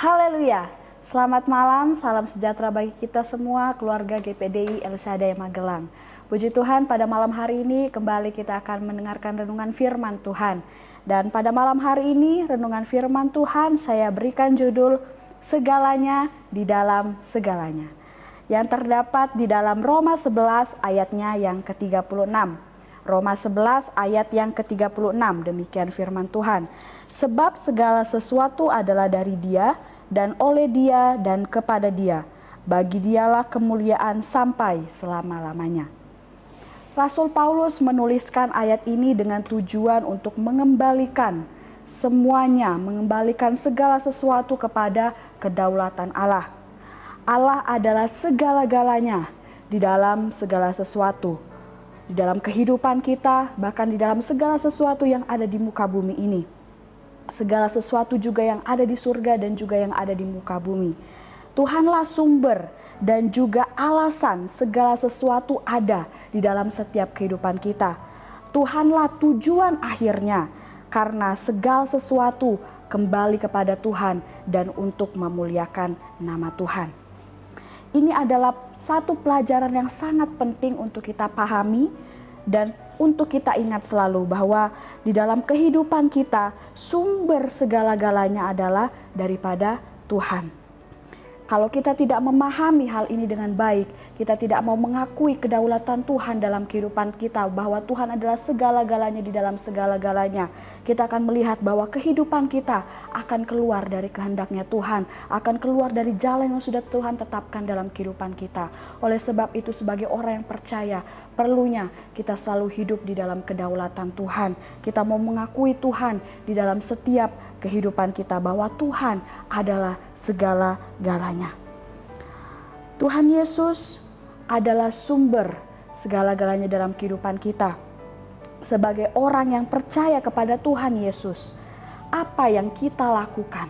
Haleluya. Selamat malam, salam sejahtera bagi kita semua, keluarga GPDI El Shaddai Magelang. Puji Tuhan, pada malam hari ini kembali kita akan mendengarkan renungan firman Tuhan. Dan pada malam hari ini, renungan firman Tuhan saya berikan judul Segalanya di dalam Segalanya, yang terdapat di dalam Roma 11 ayatnya yang ke-36. Roma 11 ayat yang ke-36, demikian firman Tuhan. Sebab segala sesuatu adalah dari Dia, dan oleh Dia, dan kepada Dia. Bagi Dialah kemuliaan sampai selama-lamanya. Rasul Paulus menuliskan ayat ini dengan tujuan untuk mengembalikan semuanya, mengembalikan segala sesuatu kepada kedaulatan Allah. Allah adalah segala-galanya di dalam segala sesuatu. Di dalam kehidupan kita, bahkan di dalam segala sesuatu yang ada di muka bumi ini. Segala sesuatu juga yang ada di surga dan juga yang ada di muka bumi. Tuhanlah sumber dan juga alasan segala sesuatu ada di dalam setiap kehidupan kita. Tuhanlah tujuan akhirnya, karena segala sesuatu kembali kepada Tuhan dan untuk memuliakan nama Tuhan. Ini adalah satu pelajaran yang sangat penting untuk kita pahami dan untuk kita ingat selalu bahwa di dalam kehidupan kita sumber segala-galanya adalah daripada Tuhan. Kalau kita tidak memahami hal ini dengan baik, kita tidak mau mengakui kedaulatan Tuhan dalam kehidupan kita, bahwa Tuhan adalah segala-galanya di dalam segala-galanya, kita akan melihat bahwa kehidupan kita akan keluar dari kehendaknya Tuhan, akan keluar dari jalan yang sudah Tuhan tetapkan dalam kehidupan kita. Oleh sebab itu, sebagai orang yang percaya, perlunya kita selalu hidup di dalam kedaulatan Tuhan. Kita mau mengakui Tuhan di dalam setiap kehidupan kita, bahwa Tuhan adalah segala-galanya. Tuhan Yesus adalah sumber segala-galanya dalam kehidupan kita. Sebagai orang yang percaya kepada Tuhan Yesus, apa yang kita lakukan,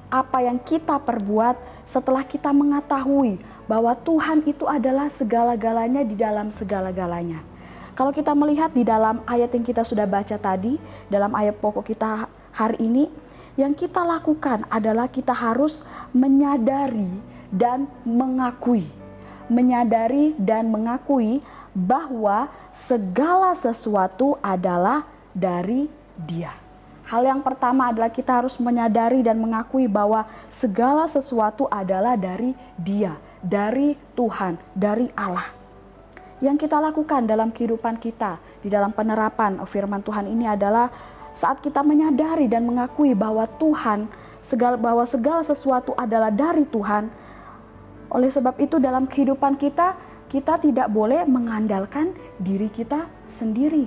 apa yang kita perbuat setelah kita mengetahui bahwa Tuhan itu adalah segala-galanya di dalam segala-galanya. Kalau kita melihat di dalam ayat yang kita sudah baca tadi, dalam ayat pokok kita hari ini, yang kita lakukan adalah kita harus menyadari dan mengakui. Menyadari dan mengakui bahwa segala sesuatu adalah dari Dia. Hal yang pertama adalah kita harus menyadari dan mengakui bahwa segala sesuatu adalah dari Dia, dari Tuhan, dari Allah. Yang kita lakukan dalam kehidupan kita, di dalam penerapan firman Tuhan ini adalah saat kita menyadari dan mengakui bahwa bahwa segala sesuatu adalah dari Tuhan. Oleh sebab itu dalam kehidupan kita tidak boleh mengandalkan diri kita sendiri.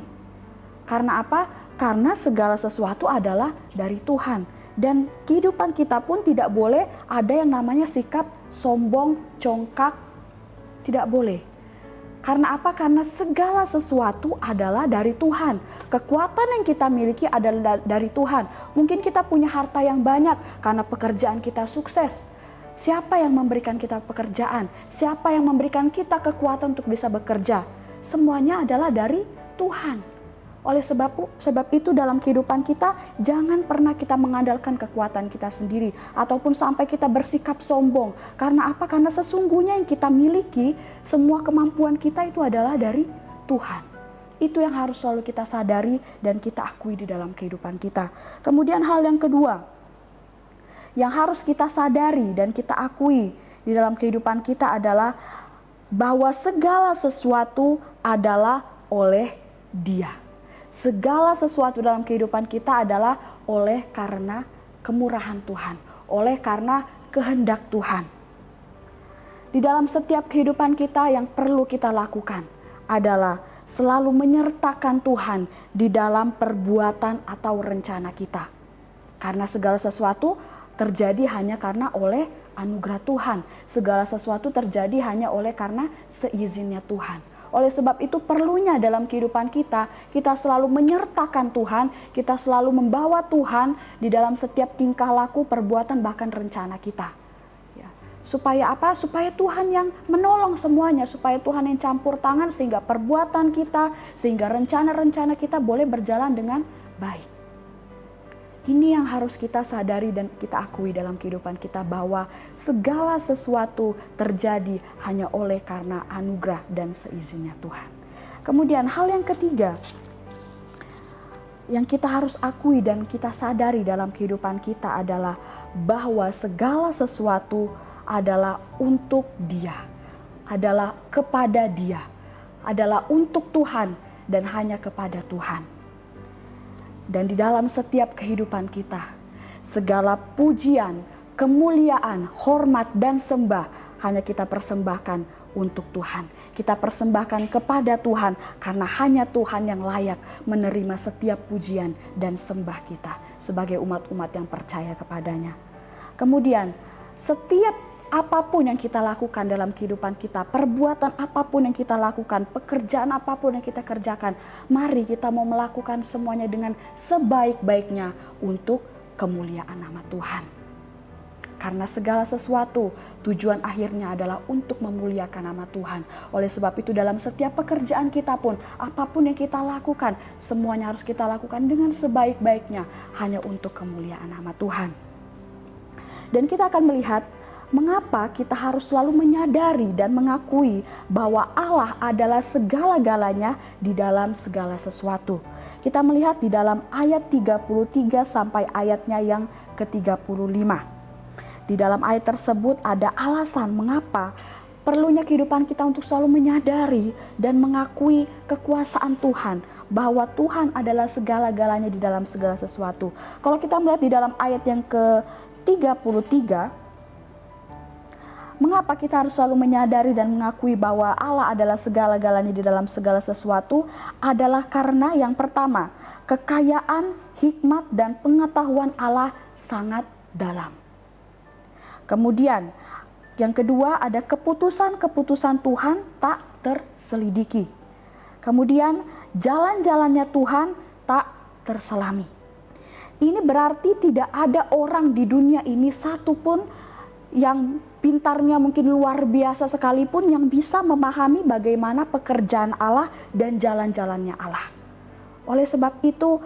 Karena apa? Karena segala sesuatu adalah dari Tuhan. Dan kehidupan kita pun tidak boleh ada yang namanya sikap sombong, congkak. Tidak boleh. Karena apa? Karena segala sesuatu adalah dari Tuhan. Kekuatan yang kita miliki adalah dari Tuhan. Mungkin kita punya harta yang banyak karena pekerjaan kita sukses. Siapa yang memberikan kita pekerjaan? Siapa yang memberikan kita kekuatan untuk bisa bekerja? Semuanya adalah dari Tuhan. Oleh sebab itu dalam kehidupan kita jangan pernah kita mengandalkan kekuatan kita sendiri ataupun sampai kita bersikap sombong. Karena apa? Karena sesungguhnya yang kita miliki, semua kemampuan kita itu adalah dari Tuhan. Itu yang harus selalu kita sadari dan kita akui di dalam kehidupan kita. Kemudian hal yang kedua yang harus kita sadari dan kita akui di dalam kehidupan kita adalah bahwa segala sesuatu adalah oleh Dia. Segala sesuatu dalam kehidupan kita adalah oleh karena kemurahan Tuhan, oleh karena kehendak Tuhan. Di dalam setiap kehidupan kita yang perlu kita lakukan adalah selalu menyertakan Tuhan di dalam perbuatan atau rencana kita. Karena segala sesuatu terjadi hanya karena oleh anugerah Tuhan. Segala sesuatu terjadi hanya oleh karena seizinnya Tuhan. Oleh sebab itu perlunya dalam kehidupan kita selalu menyertakan Tuhan, kita selalu membawa Tuhan di dalam setiap tingkah laku, perbuatan, bahkan rencana kita. Ya. Supaya apa? Supaya Tuhan yang menolong semuanya, supaya Tuhan yang campur tangan sehingga perbuatan kita, sehingga rencana-rencana kita boleh berjalan dengan baik. Ini yang harus kita sadari dan kita akui dalam kehidupan kita, bahwa segala sesuatu terjadi hanya oleh karena anugerah dan seizinnya Tuhan. Kemudian hal yang ketiga yang kita harus akui dan kita sadari dalam kehidupan kita adalah bahwa segala sesuatu adalah untuk Dia, adalah kepada Dia, adalah untuk Tuhan dan hanya kepada Tuhan. Dan di dalam setiap kehidupan kita, segala pujian, kemuliaan, hormat, dan sembah hanya kita persembahkan untuk Tuhan. Kita persembahkan kepada Tuhan karena hanya Tuhan yang layak menerima setiap pujian dan sembah kita sebagai umat-umat yang percaya kepadanya. Kemudian, setiap apapun yang kita lakukan dalam kehidupan kita, perbuatan apapun yang kita lakukan, pekerjaan apapun yang kita kerjakan, mari kita mau melakukan semuanya dengan sebaik-baiknya untuk kemuliaan nama Tuhan. Karena segala sesuatu tujuan akhirnya adalah untuk memuliakan nama Tuhan. Oleh sebab itu dalam setiap pekerjaan kita pun, apapun yang kita lakukan, semuanya harus kita lakukan dengan sebaik-baiknya hanya untuk kemuliaan nama Tuhan. Dan kita akan melihat mengapa kita harus selalu menyadari dan mengakui bahwa Allah adalah segala-galanya di dalam segala sesuatu. Kita melihat di dalam ayat 33 sampai ayatnya yang ke-35. Di dalam ayat tersebut ada alasan mengapa perlunya kehidupan kita untuk selalu menyadari dan mengakui kekuasaan Tuhan, bahwa Tuhan adalah segala-galanya di dalam segala sesuatu. Kalau kita melihat di dalam ayat yang ke-33, mengapa kita harus selalu menyadari dan mengakui bahwa Allah adalah segala-galanya di dalam segala sesuatu? Adalah karena yang pertama, kekayaan, hikmat, dan pengetahuan Allah sangat dalam. Kemudian, yang kedua ada keputusan-keputusan Tuhan tak terselidiki. Kemudian, jalan-jalannya Tuhan tak terselami. Ini berarti tidak ada orang di dunia ini satupun yang pintarnya mungkin luar biasa sekalipun yang bisa memahami bagaimana pekerjaan Allah dan jalan-jalannya Allah. Oleh sebab itu,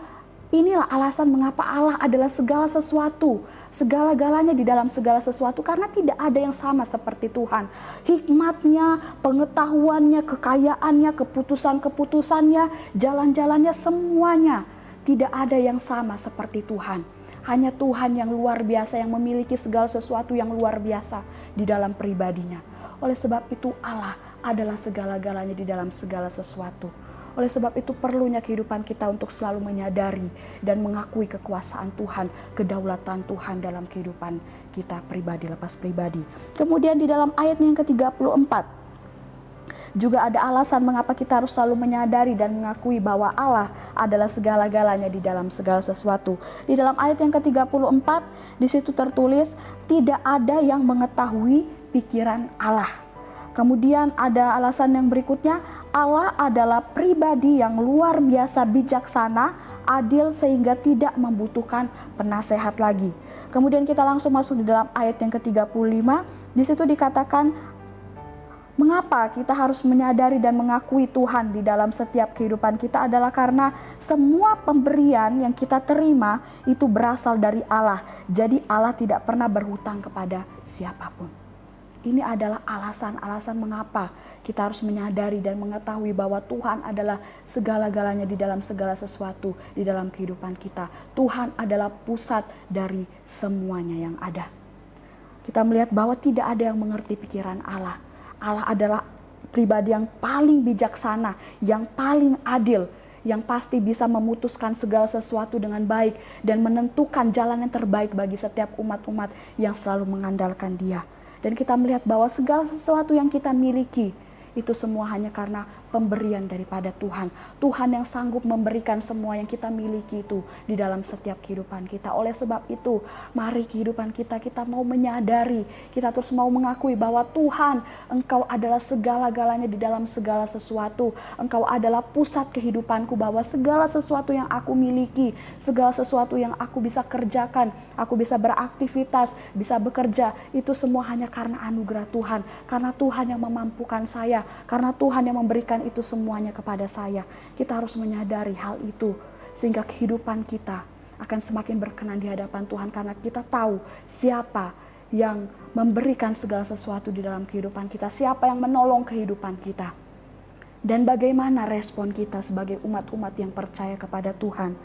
inilah alasan mengapa Allah adalah segala sesuatu, segala-galanya di dalam segala sesuatu, karena tidak ada yang sama seperti Tuhan. Hikmatnya, pengetahuannya, kekayaannya, keputusan-keputusannya, jalan-jalannya, semuanya tidak ada yang sama seperti Tuhan. Hanya Tuhan yang luar biasa, yang memiliki segala sesuatu yang luar biasa di dalam pribadinya. Oleh sebab itu Allah adalah segala-galanya di dalam segala sesuatu. Oleh sebab itu perlunya kehidupan kita untuk selalu menyadari dan mengakui kekuasaan Tuhan, kedaulatan Tuhan dalam kehidupan kita pribadi, lepas pribadi. Kemudian di dalam ayat yang ke-34, juga ada alasan mengapa kita harus selalu menyadari dan mengakui bahwa Allah adalah segala-galanya di dalam segala sesuatu. Di dalam ayat yang ke-34, di situ tertulis, tidak ada yang mengetahui pikiran Allah. Kemudian ada alasan yang berikutnya, Allah adalah pribadi yang luar biasa bijaksana, adil sehingga tidak membutuhkan penasehat lagi. Kemudian kita langsung masuk di dalam ayat yang ke-35, di situ dikatakan, mengapa kita harus menyadari dan mengakui Tuhan di dalam setiap kehidupan kita adalah karena semua pemberian yang kita terima itu berasal dari Allah. Jadi Allah tidak pernah berhutang kepada siapapun. Ini adalah alasan-alasan mengapa kita harus menyadari dan mengetahui bahwa Tuhan adalah segala-galanya di dalam segala sesuatu di dalam kehidupan kita. Tuhan adalah pusat dari semuanya yang ada. Kita melihat bahwa tidak ada yang mengerti pikiran Allah. Allah adalah pribadi yang paling bijaksana, yang paling adil, yang pasti bisa memutuskan segala sesuatu dengan baik dan menentukan jalan yang terbaik bagi setiap umat-umat yang selalu mengandalkan Dia. Dan kita melihat bahwa segala sesuatu yang kita miliki itu semua hanya karena pemberian daripada Tuhan. Tuhan yang sanggup memberikan semua yang kita miliki itu di dalam setiap kehidupan kita. Oleh sebab itu, mari kehidupan kita mau menyadari, kita terus mau mengakui bahwa Tuhan, Engkau adalah segala-galanya di dalam segala sesuatu. Engkau adalah pusat kehidupanku, bahwa segala sesuatu yang aku miliki, segala sesuatu yang aku bisa kerjakan, aku bisa beraktivitas, bisa bekerja, itu semua hanya karena anugerah Tuhan. Karena Tuhan yang memampukan saya, karena Tuhan yang memberikan itu semuanya kepada saya. Kita harus menyadari hal itu, sehingga kehidupan kita akan semakin berkenan di hadapan Tuhan, karena kita tahu siapa yang memberikan segala sesuatu di dalam kehidupan kita, siapa yang menolong kehidupan kita. Dan bagaimana respon kita sebagai umat-umat yang percaya kepada Tuhan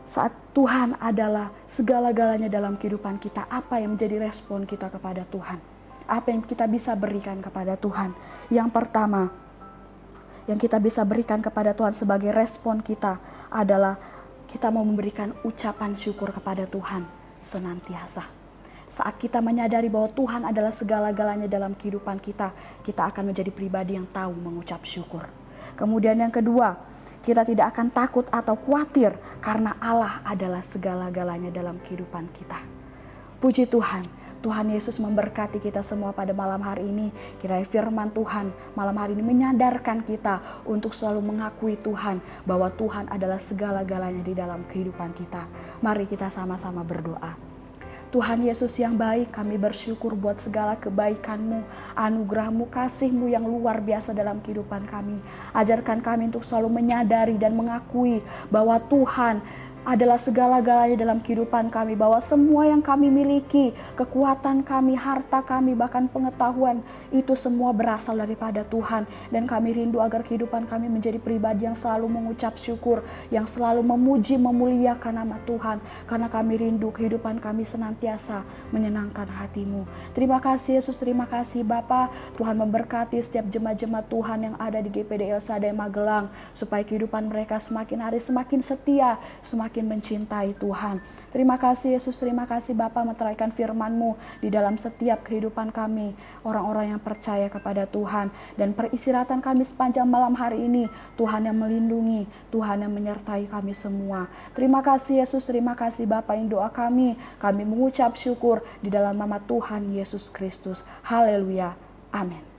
saat Tuhan adalah segala-galanya dalam kehidupan kita. Apa yang menjadi respon kita kepada Tuhan? Apa yang kita bisa berikan kepada Tuhan? Yang pertama yang kita bisa berikan kepada Tuhan sebagai respon kita adalah kita mau memberikan ucapan syukur kepada Tuhan senantiasa. Saat kita menyadari bahwa Tuhan adalah segala-galanya dalam kehidupan kita, kita akan menjadi pribadi yang tahu mengucap syukur. Kemudian yang kedua, kita tidak akan takut atau khawatir karena Allah adalah segala-galanya dalam kehidupan kita. Puji Tuhan, Tuhan Yesus memberkati kita semua pada malam hari ini. Kiranya firman Tuhan malam hari ini menyadarkan kita untuk selalu mengakui Tuhan, bahwa Tuhan adalah segala-galanya di dalam kehidupan kita. Mari kita sama-sama berdoa. Tuhan Yesus yang baik, kami bersyukur buat segala kebaikan-Mu, anugerah-Mu, kasih-Mu yang luar biasa dalam kehidupan kami. Ajarkan kami untuk selalu menyadari dan mengakui bahwa Tuhan adalah segala-galanya dalam kehidupan kami, bahwa semua yang kami miliki, kekuatan kami, harta kami, bahkan pengetahuan, itu semua berasal daripada Tuhan. Dan kami rindu agar kehidupan kami menjadi pribadi yang selalu mengucap syukur, yang selalu memuji, memuliakan nama Tuhan, karena kami rindu kehidupan kami senantiasa menyenangkan hati-Mu. Terima kasih Yesus, terima kasih Bapa. Tuhan memberkati setiap jemaat-jemaat Tuhan yang ada di GPD El Shaddai Magelang, supaya kehidupan mereka semakin hari semakin setia, semakin mencintai Tuhan. Terima kasih Yesus, terima kasih Bapa, meteraikan firman-Mu di dalam setiap kehidupan kami, orang-orang yang percaya kepada Tuhan. Dan peristirahatan kami sepanjang malam hari ini, Tuhan yang melindungi, Tuhan yang menyertai kami semua. Terima kasih Yesus, terima kasih Bapa, yang doa kami mengucap syukur di dalam nama Tuhan Yesus Kristus. Haleluya, amin.